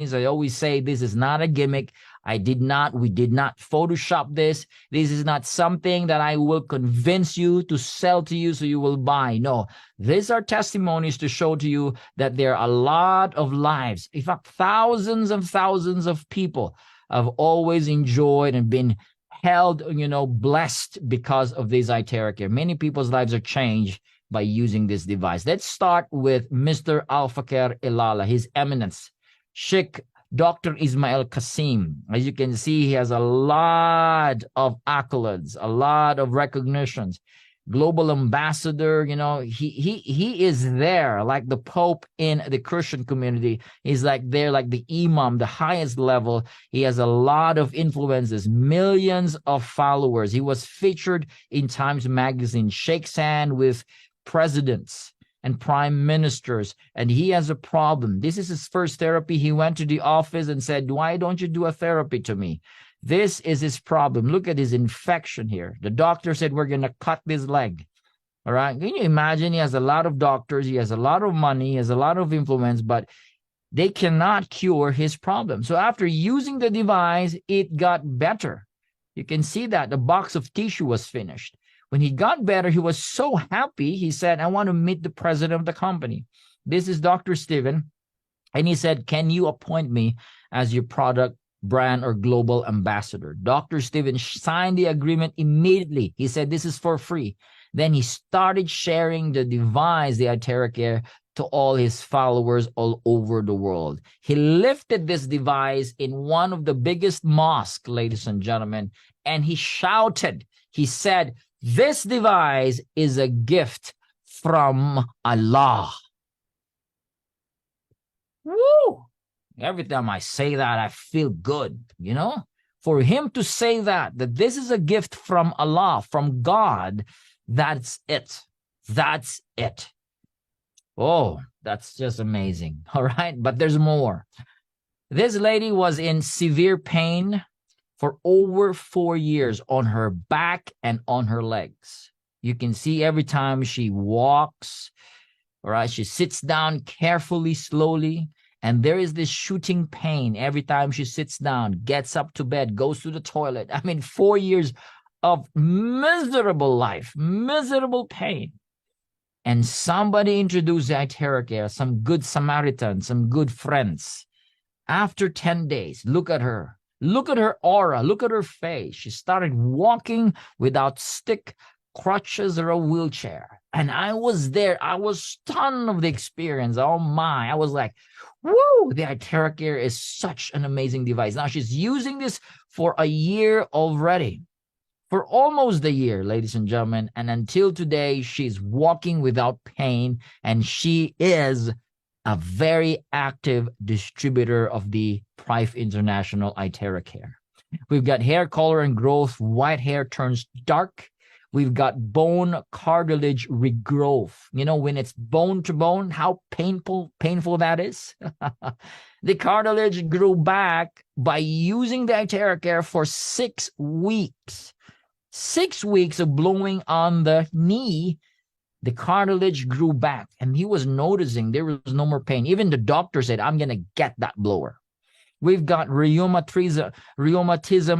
I always say this is not a gimmick. We did not Photoshop this. This is not something that I will convince you to sell to you so you will buy. No, these are testimonies to show to you that there are a lot of lives. In fact, thousands of people have always enjoyed and been held, blessed because of this Iteracare. Many people's lives are changed by using this device. Let's start with Mr. Alfaker Ilala, His Eminence, Sheikh Dr. Ismail Kasim. As you can see, he has a lot of accolades, a lot of recognitions. Global ambassador, he is there like the Pope in the Christian community. He's like there like the Imam, the highest level. He has a lot of influences, millions of followers. He was featured in Times Magazine, shakes hand with presidents and prime ministers, and he has a problem. This is his first therapy. He went to the office and said, why don't you do a therapy to me? This is his problem. Look at his infection here. The doctor said, we're going to cut this leg. All right. Can you imagine? He has a lot of doctors. He has a lot of money. He has a lot of influence, but they cannot cure his problem. So after using the device, it got better. You can see that the box of tissue was finished. When he got better, he was so happy. He said, I want to meet the president of the company. This is Dr. Steven. And he said, can you appoint me as your product, brand, or global ambassador? Dr. Steven signed the agreement immediately. He said, this is for free. Then he started sharing the device, the Iteracare, to all his followers all over the world. He lifted this device in one of the biggest mosques, ladies and gentlemen, and he shouted, he said, this device is a gift from Allah. Woo! Every time I say that, I feel good, For him to say that this is a gift from Allah, from God, that's it. That's it. Oh, that's just amazing. All right, but there's more. This lady was in severe pain for over 4 years on her back and on her legs. You can see every time she walks, all right, she sits down carefully, slowly, and there is this shooting pain every time she sits down, gets up to bed, goes to the toilet. 4 years of miserable life, miserable pain. And somebody introduced Iteracare, some good Samaritan, some good friends. After 10 days, look at her. Look at her aura. Look at her face. She started walking without stick, crutches, or a wheelchair. And I was there. I was stunned of the experience. Oh my. I was like, woo, the Iteracare is such an amazing device. Now she's using this for a year already. For almost a year, ladies and gentlemen. And until today, she's walking without pain. And she is a very active distributor of the Prife International Iteracare. We've got hair color and growth. White hair turns dark. We've got bone cartilage regrowth. When it's bone to bone, how painful that is. The cartilage grew back by using the Iteracare for 6 weeks. 6 weeks of blowing on the knee. The cartilage grew back, and he was noticing there was no more pain. Even the doctor said, I'm going to get that blower. We've got rheumatism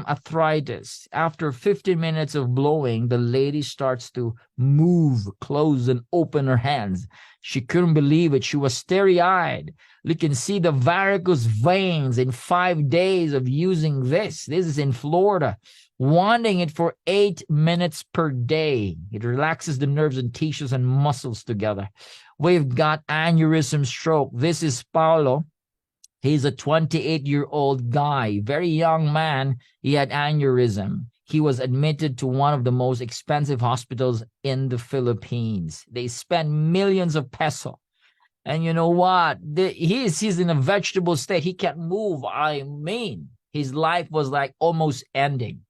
arthritis. After 15 minutes of blowing, the lady starts to move, close, and open her hands. She couldn't believe it. She was starry-eyed. You can see the varicose veins in 5 days of using this. This is in Florida. Wanting it for 8 minutes per day. It relaxes the nerves and tissues and muscles together. We've got aneurysm stroke. This is Paulo. He's a 28-year-old guy, very young man. He had aneurysm. He was admitted to one of the most expensive hospitals in the Philippines. They spent millions of pesos. And you know what? He's in a vegetable state. He can't move. His life was like almost ending.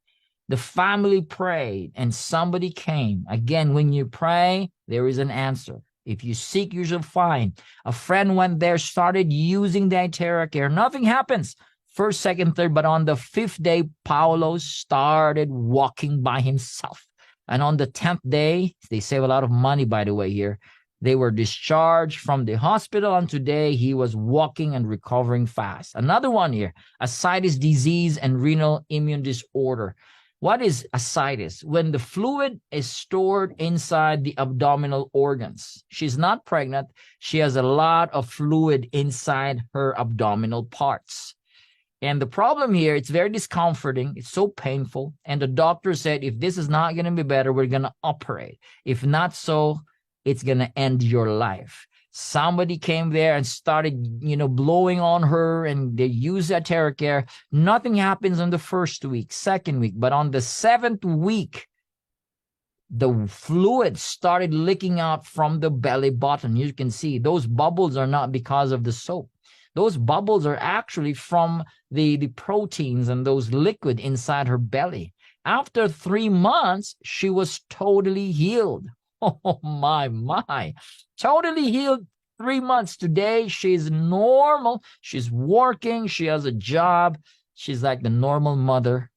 The family prayed and somebody came. Again, when you pray, there is an answer. If you seek, you shall find. A friend went there, started using the Iteracare. Nothing happens. First, second, third, but on the 5th day, Paulo started walking by himself. And on the 10th day, they save a lot of money, by the way, here. They were discharged from the hospital, and today he was walking and recovering fast. Another one here, ascites disease and renal immune disorder. What is ascites? When the fluid is stored inside the abdominal organs. She's not pregnant. She has a lot of fluid inside her abdominal parts. And the problem here, it's very discomforting. It's so painful. And the doctor said, if this is not going to be better, we're going to operate. If not so, it's going to end your life. Somebody came there and started, blowing on her, and they used Iteracare. Nothing happens on the first week, second week, but on the 7th week, the fluid started leaking out from the belly button. You can see those bubbles are not because of the soap. Those bubbles are actually from the proteins and those liquid inside her belly. After 3 months, she was totally healed. Oh, my. Totally healed. 3 months. Today, she's normal. She's working. She has a job. She's like the normal mother,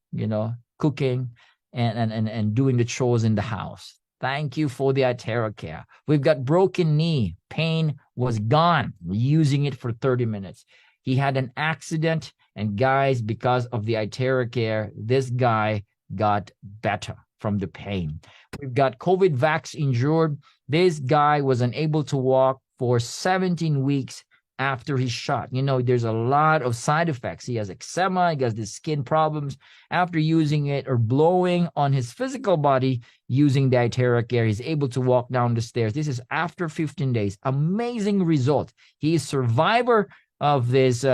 cooking and doing the chores in the house. Thank you for the Iteracare. We've got broken knee. Pain was gone. We're using it for 30 minutes. He had an accident, and guys, because of the Iteracare, this guy got better from the pain. We've got COVID vax injured. This guy was unable to walk for 17 weeks after his shot. There's a lot of side effects. He has eczema, he has the skin problems. After using it or blowing on his physical body using the Iteracare, he's able to walk down the stairs. This is after 15 days. Amazing result. He is survivor of this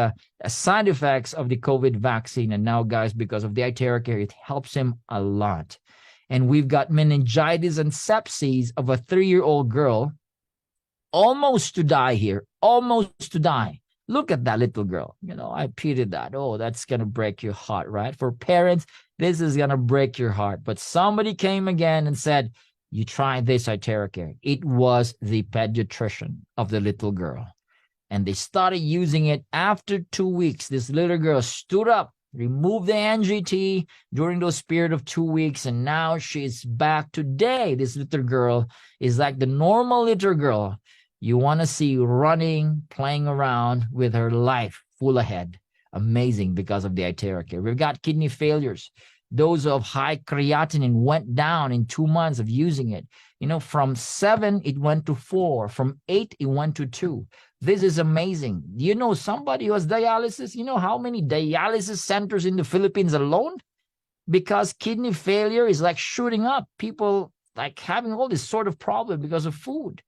side effects of the COVID vaccine. And now, guys, because of the Iteracare, it helps him a lot. And we've got meningitis and sepsis of a 3-year-old girl, almost to die here, almost to die. Look at that little girl. I pitied that. Oh, that's going to break your heart, right? For parents, this is going to break your heart. But somebody came again and said, you try this Iteracare. It was the pediatrician of the little girl. And they started using it after 2 weeks. This little girl stood up, removed the NGT during those period of 2 weeks, and now she's back today. This little girl is like the normal little girl you want to see running, playing around with her life full ahead. Amazing because of the Iteracare. We've got kidney failures. Those of high creatinine went down in 2 months of using it. From 7, it went to 4. From 8, it went to 2. This is amazing. Somebody who has dialysis? How many dialysis centers in the Philippines alone? Because kidney failure is like shooting up. People like having all this sort of problem because of food.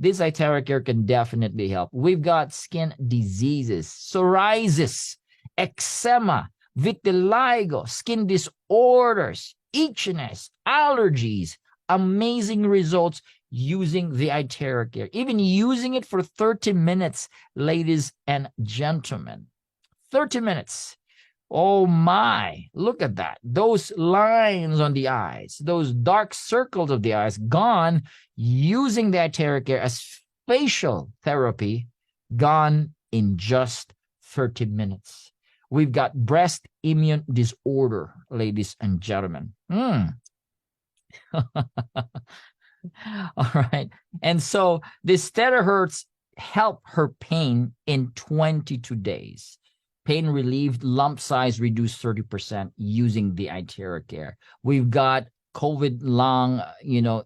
This Iteracare can definitely help. We've got skin diseases, psoriasis, eczema, vitiligo, skin disorders, itchiness, allergies. Amazing results using the Iteracare. Even using it for 30 minutes, ladies and gentlemen. 30 minutes. Oh my, look at that. Those lines on the eyes, those dark circles of the eyes, gone using the Iteracare as facial therapy, gone in just 30 minutes. We've got breast immune disorder, ladies and gentlemen. All right. And so this terahertz helped her pain in 22 days. Pain relieved, lump size reduced 30% using the Iteracare. We've got COVID lung,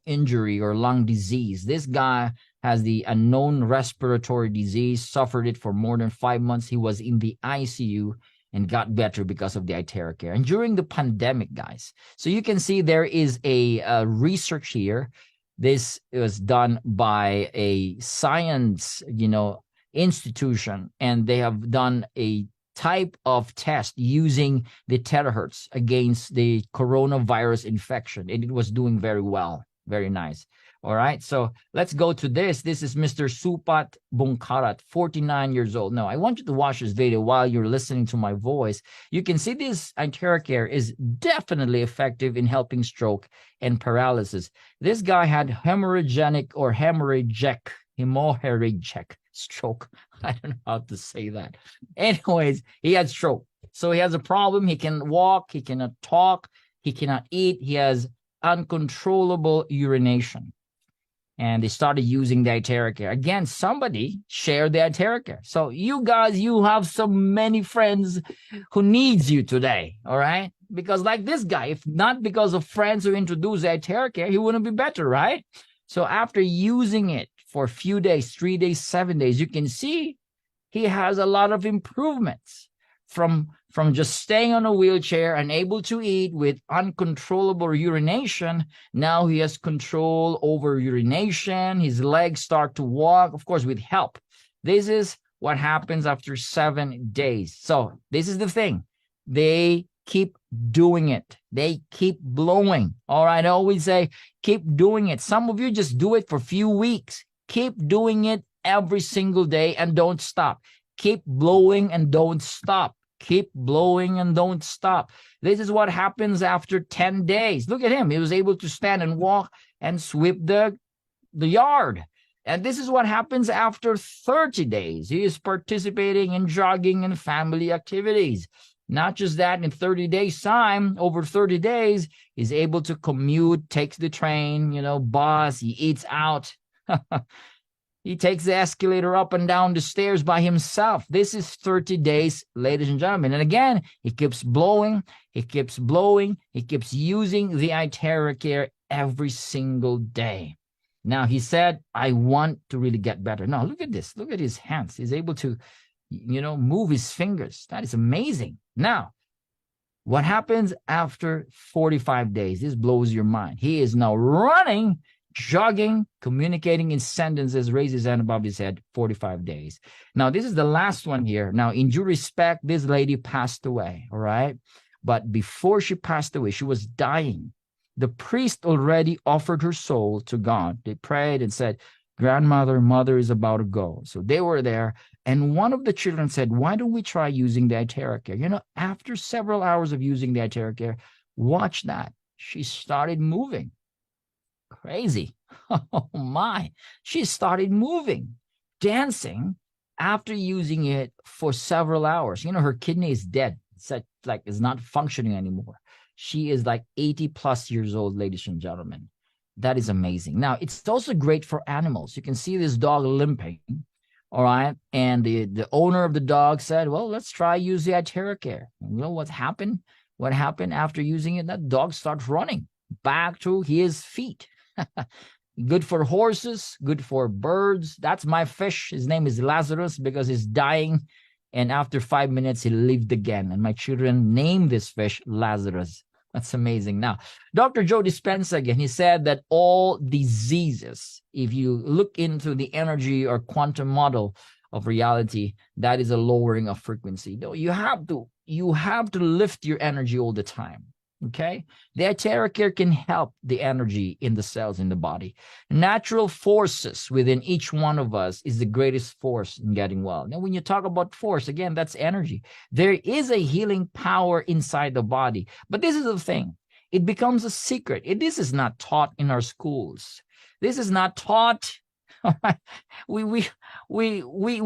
injury or lung disease. This guy has the unknown respiratory disease, suffered it for more than 5 months. He was in the ICU and got better because of the Iteracare. And during the pandemic, guys, so you can see there is a research here. This was done by a science, institution, and they have done a type of test using the terahertz against the coronavirus infection, and it was doing very well. Very nice. All right, so let's go to this. This is Mr. Supat Bungkarat, 49 years old. Now, I want you to watch this video while you're listening to my voice. You can see this Iteracare is definitely effective in helping stroke and paralysis. This guy had hemorrhagic stroke. I don't know how to say that. Anyways, he had stroke. So he has a problem. He can walk, he cannot talk, he cannot eat. He has uncontrollable urination. and they started using the Iteracare. Again, somebody shared the Iteracare. So you guys, you have so many friends who needs you today, all right? Because like this guy, if not because of friends who introduced the Iteracare, he wouldn't be better, right? So after using it for a few days, 3 days, 7 days, you can see he has a lot of improvements from just staying on a wheelchair, unable to eat with uncontrollable urination. Now he has control over urination. His legs start to walk, of course, with help. This is what happens after 7 days. So this is the thing. They keep doing it. They keep blowing. All right. I always say, keep doing it. Some of you just do it for a few weeks. Keep doing it every single day and don't stop. Keep blowing and don't stop. Keep blowing and don't stop. This is what happens after 10 days. Look at him. He was able to stand and walk and sweep the yard. And this is what happens after 30 days. He is participating in jogging and family activities. Not just that, in 30 days time, over 30 days, he's able to commute, takes the train, bus, he eats out. He takes the escalator up and down the stairs by himself. This is 30 days, ladies and gentlemen. And again, he keeps blowing, he keeps blowing, he keeps using the Iteracare every single day. Now, he said, I want to really get better. Now, look at this. Look at his hands. He's able to, move his fingers. That is amazing. Now, what happens after 45 days? This blows your mind. He is now running, jogging, communicating in sentences, raise his hand above his head, 45 days. Now, this is the last one here. Now, in due respect, this lady passed away, all right? But before she passed away, she was dying. The priest already offered her soul to God. They prayed and said, grandmother, mother is about to go. So they were there. And one of the children said, why don't we try using the Iteracare? After several hours of using the Iteracare, watch that. She started moving. Crazy. Oh my. She started moving, dancing after using it for several hours. Her kidney is dead. It's not functioning anymore. She is like 80 plus years old, ladies and gentlemen. That is amazing. Now, it's also great for animals. You can see this dog limping, all right? And the owner of the dog said, well, let's try use the Iteracare. You know what happened? What happened after using it? That dog starts running back to his feet. Good for horses, good for birds. That's my fish. His name is Lazarus because he's dying. And after 5 minutes, he lived again. And my children named this fish Lazarus. That's amazing. Now, Dr. Joe Dispenza, again, he said that all diseases, if you look into the energy or quantum model of reality, that is a lowering of frequency. You have to lift your energy all the time. Okay, the Iteracare can help the energy in the cells in the body. Natural forces within each one of us is the greatest force in getting well. Now, when you talk about force, again, that's energy. There is a healing power inside the body. But this is the thing. It becomes a secret. This is not taught in our schools. This is not taught. We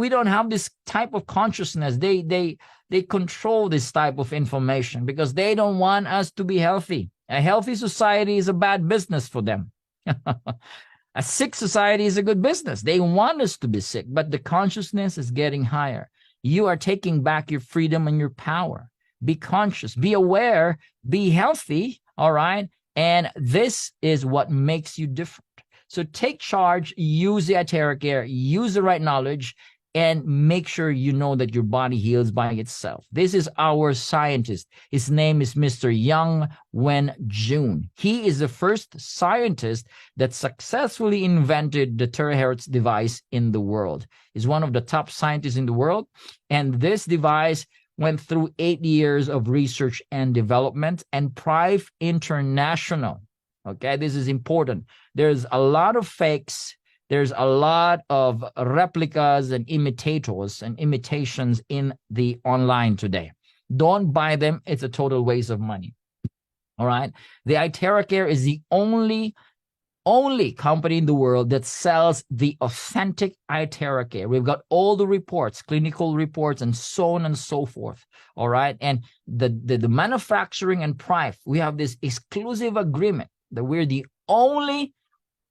don't have this type of consciousness. They control this type of information because they don't want us to be healthy. A healthy society is a bad business for them. A sick society is a good business. They want us to be sick, but the consciousness is getting higher. You are taking back your freedom and your power. Be conscious, be aware, be healthy, all right? And this is what makes you different. So take charge, use the Iteracare, use the right knowledge, and make sure you know that your body heals by itself. This is our scientist. His name is Mr. Young Wen Jun. He is the first scientist that successfully invented the terahertz device in the world. He's one of the top scientists in the world. And this device went through 8 years of research and development and Prive International. Okay, this is important. There's a lot of fakes. There's a lot of replicas and imitators and imitations in the online today. Don't buy them. It's a total waste of money. All right. The Iteracare is the only company in the world that sells the authentic Iteracare. We've got all the reports, clinical reports, and so on and so forth. All right. And the manufacturing and Prive, we have this exclusive agreement that we're the only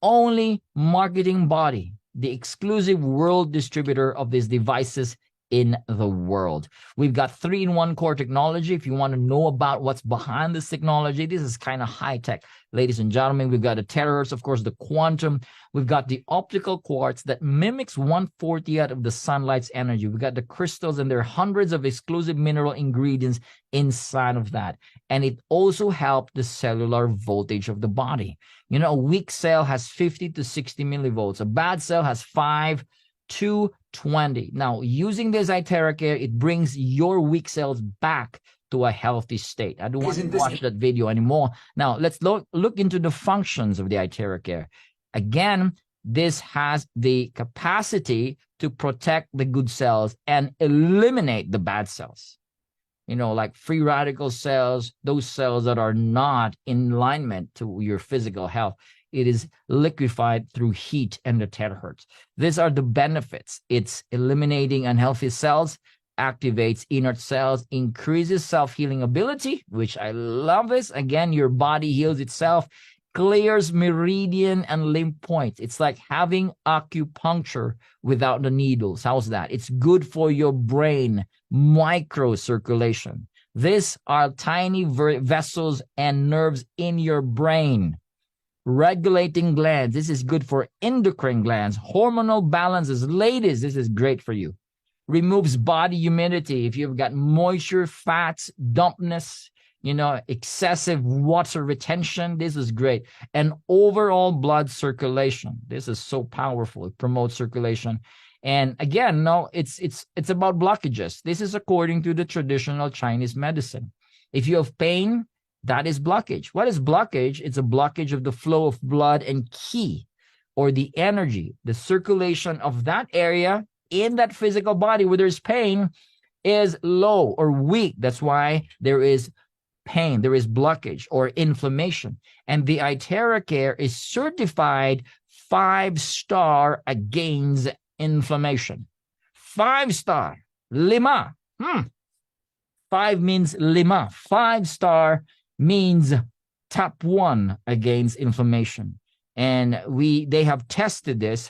only marketing body, the exclusive world distributor of these devices in the world. We've got 3-in-1 core technology. If you want to know about what's behind this technology, this is kind of high tech, ladies and gentlemen. We've got the terahertz, of course, the quantum. We've got the optical quartz that mimics 1/40th of the sunlight's energy. We've got the crystals, and there are hundreds of exclusive mineral ingredients inside of that. And it also helps the cellular voltage of the body. You know, a weak cell has 50 to 60 millivolts. A bad cell has 5 to 20. Now, using this Iteracare, it brings your weak cells back to a healthy state. I don't want to watch that video anymore. Now, let's look into the functions of the Iteracare. Again, this has the capacity to protect the good cells and eliminate the bad cells. You know, like free radical cells, those cells that are not in alignment to your physical health. It is liquefied through heat and the terahertz. These are the benefits. It's eliminating unhealthy cells, activates inert cells, increases self-healing ability, which I love this. Again, your body heals itself, clears meridian and lymph points. It's like having acupuncture without the needles. How's that? It's good for your brain, microcirculation. These are tiny vessels and nerves in your brain. Regulating glands. This is good for endocrine glands. Hormonal balances. Ladies, this is great for you. Removes body humidity. If you've got moisture, fats, dampness, you know, excessive water retention, this is great. And overall blood circulation. This is so powerful. It promotes circulation. And again, no, it's about blockages. This is according to the traditional Chinese medicine. If you have pain, that is blockage. What is blockage? It's a blockage of the flow of blood and qi, or the energy. The circulation of that area in that physical body where there's pain is low or weak. That's why there is pain, there is blockage or inflammation. And the Iteracare is certified 5-star against inflammation. 5-star, lima. 5 means lima. 5-star means top 1 against inflammation. And they have tested this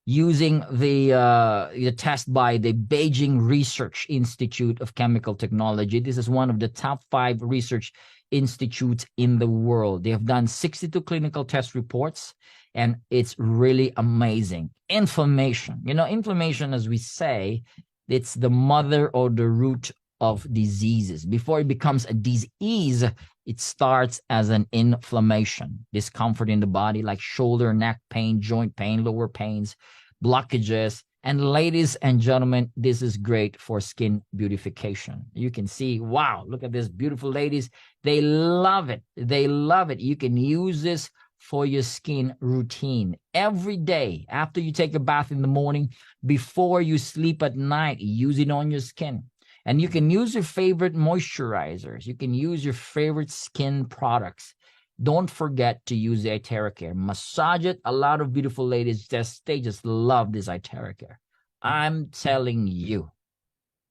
using the test by the Beijing Research Institute of Chemical Technology. This is one of the top 5 research institutes in the world. They have done 62 clinical test reports, and it's really amazing. Inflammation. You know, inflammation, as we say, it's the mother or the root of diseases. Before it becomes a disease, it starts as an inflammation, discomfort in the body, like shoulder, neck pain, joint pain, lower pains, blockages. And ladies and gentlemen, this is great for skin beautification. You can see, wow, look at this beautiful ladies. They love it. They love it. You can use this for your skin routine every day. After you take a bath in the morning, before you sleep at night, use it on your skin. And you can use your favorite moisturizers. You can use your favorite skin products. Don't forget to use the Iteracare. Massage it. A lot of beautiful ladies, they just love this Iteracare. I'm telling you,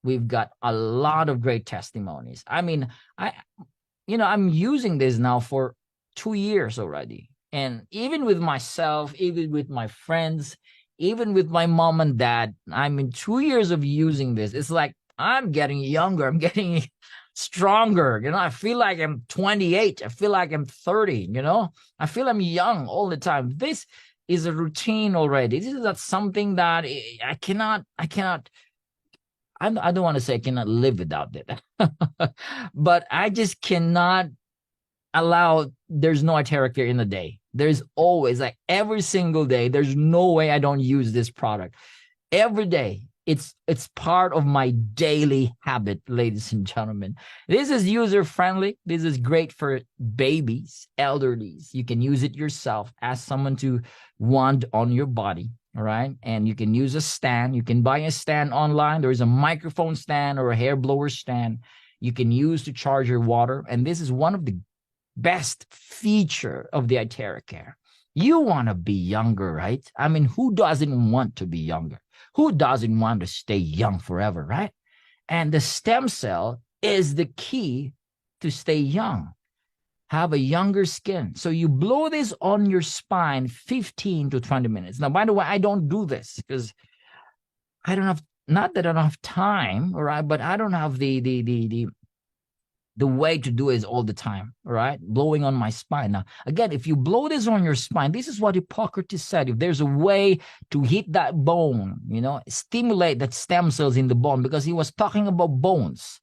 we've got a lot of great testimonies. I mean, I'm using this now for 2 years already. And even with myself, even with my friends, even with my mom and dad, I mean, 2 years of using this, it's like, I'm getting younger. I'm getting stronger. You know, I feel like I'm 28. I feel like I'm 30. You know, I feel I'm young all the time. This is a routine already. This is not something that I don't want to say I cannot live without it, but I just cannot allow there's no Iteracare in the day. There's always, like every single day, there's no way I don't use this product. Every day. It's part of my daily habit, ladies and gentlemen. This is user-friendly. This is great for babies, elderlies. You can use it yourself. Ask someone to wand on your body, all right? And you can use a stand. You can buy a stand online. There is a microphone stand or a hair blower stand you can use to charge your water. And this is one of the best feature of the Iteracare. You want to be younger, right? I mean, who doesn't want to be younger? Who doesn't want to stay young forever, right? And the stem cell is the key to stay young. have a younger skin. So you blow this on your spine 15 to 20 minutes. Now, by the way, I don't do this because I don't have, not that I don't have time, all right, but I don't have the way to do it all the time, all right? Blowing on my spine. Now, again, if you blow this on your spine, this is what Hippocrates said. If there's a way to hit that bone, stimulate that stem cells in the bone, because he was talking about bones.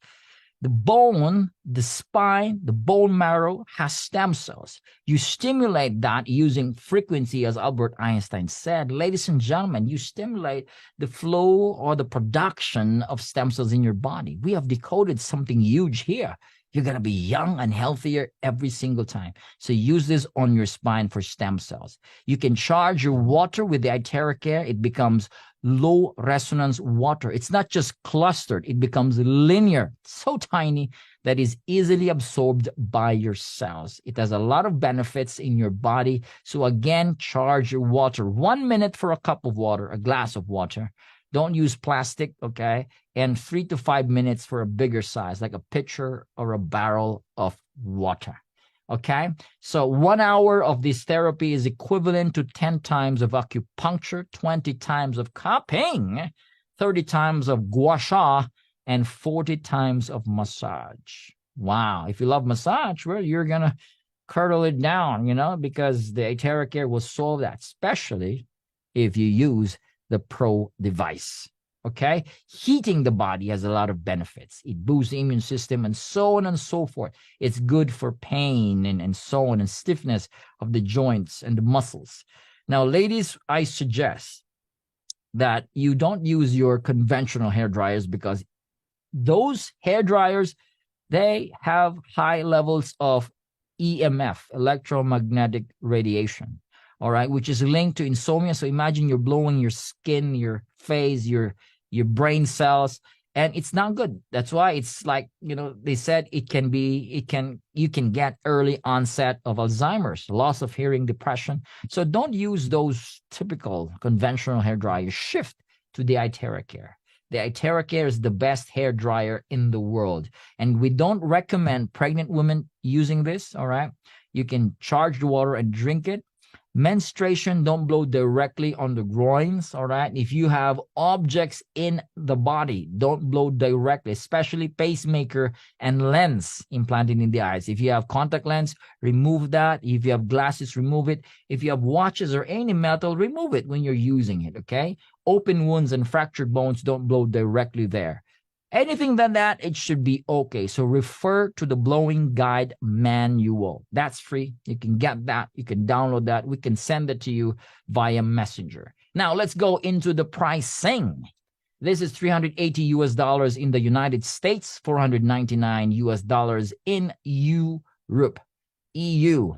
The bone, the spine, the bone marrow has stem cells. You stimulate that using frequency, as Albert Einstein said. Ladies and gentlemen, you stimulate the flow or the production of stem cells in your body. We have decoded something huge here. You're going to be young and healthier every single time. So use this on your spine for stem cells. You can charge your water with the Iteracare. It becomes low resonance water. It's not just clustered. It becomes linear, so tiny that is easily absorbed by your cells. It has a lot of benefits in your body. So again, charge your water. 1 minute for a cup of water, a glass of water. Don't use plastic, okay? And 3 to 5 minutes for a bigger size, like a pitcher or a barrel of water, okay? So 1 hour of this therapy is equivalent to 10 times of acupuncture, 20 times of cupping, 30 times of gua sha, and 40 times of massage. Wow. If you love massage, well, you're going to curdle it down, because the Iteracare will solve that, especially if you use the Pro device, okay? Heating the body has a lot of benefits. It boosts the immune system and so on and so forth. It's good for pain and so on, and stiffness of the joints and the muscles. Now, ladies, I suggest that you don't use your conventional hair dryers, because those hair dryers, they have high levels of EMF, electromagnetic radiation, all right, which is linked to insomnia. So imagine you're blowing your skin, your face, your brain cells, and it's not good. That's why it's like, they said you can get early onset of Alzheimer's, loss of hearing, depression. So don't use those typical conventional hair dryers. Shift to the Iteracare. The Iteracare is the best hair dryer in the world. And we don't recommend pregnant women using this, all right? You can charge the water and drink it. Menstruation, don't blow directly on the groins, all right? If you have objects in the body, don't blow directly, especially pacemaker and lens implanted in the eyes. If you have contact lens, remove that. If you have glasses, remove it. If you have watches or any metal, remove it when you're using it, okay? Open wounds and fractured bones, don't blow directly there. Anything than that, it should be okay. So refer to the blowing guide manual. That's free. You can get that. You can download that. We can send it to you via Messenger. Now let's go into the pricing. This is $380 in the United States, $499 in Europe, EU,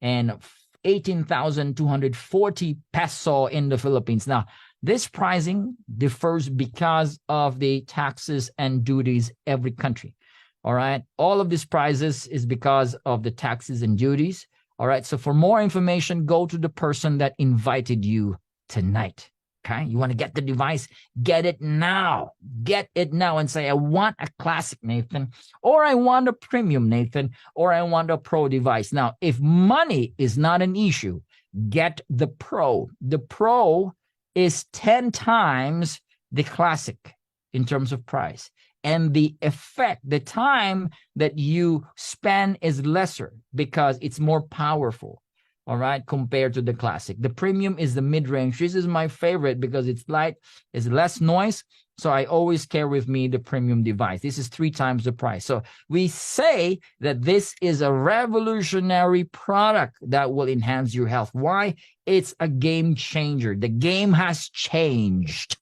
and 18,240 peso in the Philippines. Now, this pricing differs because of the taxes and duties every country, all right? All of these prices is because of the taxes and duties, all right? So for more information, go to the person that invited you tonight, okay? You want to get the device? Get it now. Get it now and say, I want a classic, Nathan, or I want a premium, Nathan, or I want a Pro device. Now, if money is not an issue, get the Pro. The Pro is 10 times the classic in terms of price. And the effect, the time that you spend is lesser because it's more powerful, all right, compared to the classic. The premium is the mid-range. This is my favorite because it's light, it's less noise. So I always carry with me the premium device. This is 3 times the price. So we say that this is a revolutionary product that will enhance your health. Why? It's a game changer. The game has changed.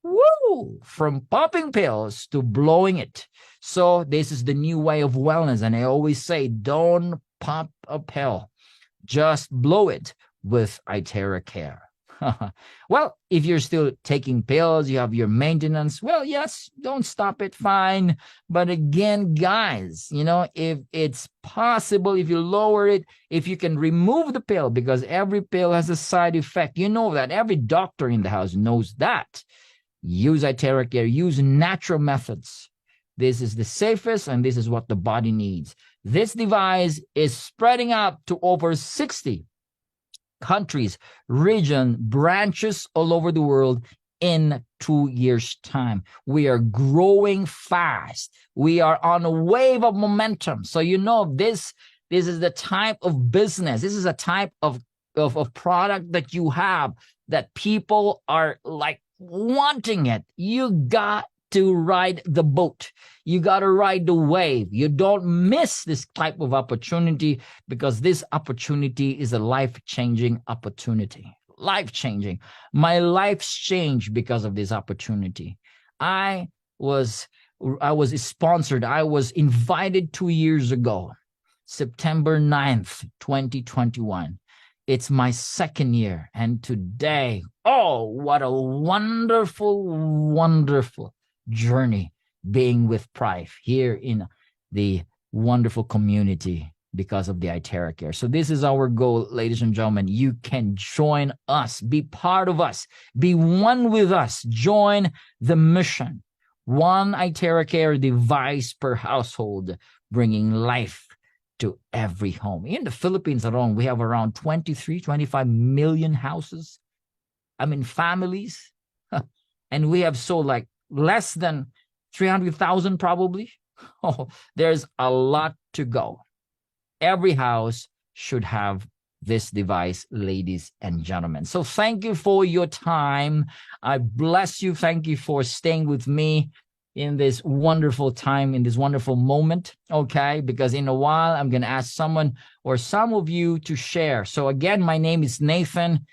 Woo! From popping pills to blowing it. So this is the new way of wellness. And I always say, don't pop a pill. Just blow it with Iteracare. Well, if you're still taking pills, you have your maintenance, well, yes, don't stop it, fine. But again, guys, if it's possible, if you lower it, if you can remove the pill, because every pill has a side effect, that every doctor in the house knows that. Use Iteracare, use natural methods. This is the safest, and this is what the body needs. This device is spreading out to over 60 countries, region, branches all over the world in 2 years' time. We are growing fast. We are on a wave of momentum. So this is the type of business. This is a type of product that you have that people are like wanting it. You got to ride the boat. You got to ride the wave. You don't miss this type of opportunity, because this opportunity is a life-changing opportunity. Life-changing. My life's changed because of this opportunity. I was sponsored. I was invited 2 years ago, September 9th, 2021. It's my second year. And today, oh, what a wonderful, wonderful journey being with Prive here in the wonderful community because of the Iteracare. So this is our goal, ladies and gentlemen. You can join us, be part of us, be one with us, join the mission. One Iteracare device per household, bringing life to every home. In the Philippines alone, we have around 25 million houses. Families. And we have sold like less than 300,000 probably. Oh, there's a lot to go. Every house should have this device, ladies and gentlemen. So thank you for your time. I bless you. Thank you for staying with me in this wonderful time, in this wonderful moment, okay? Because in a while, I'm going to ask someone or some of you to share. So again, my name is Nathan.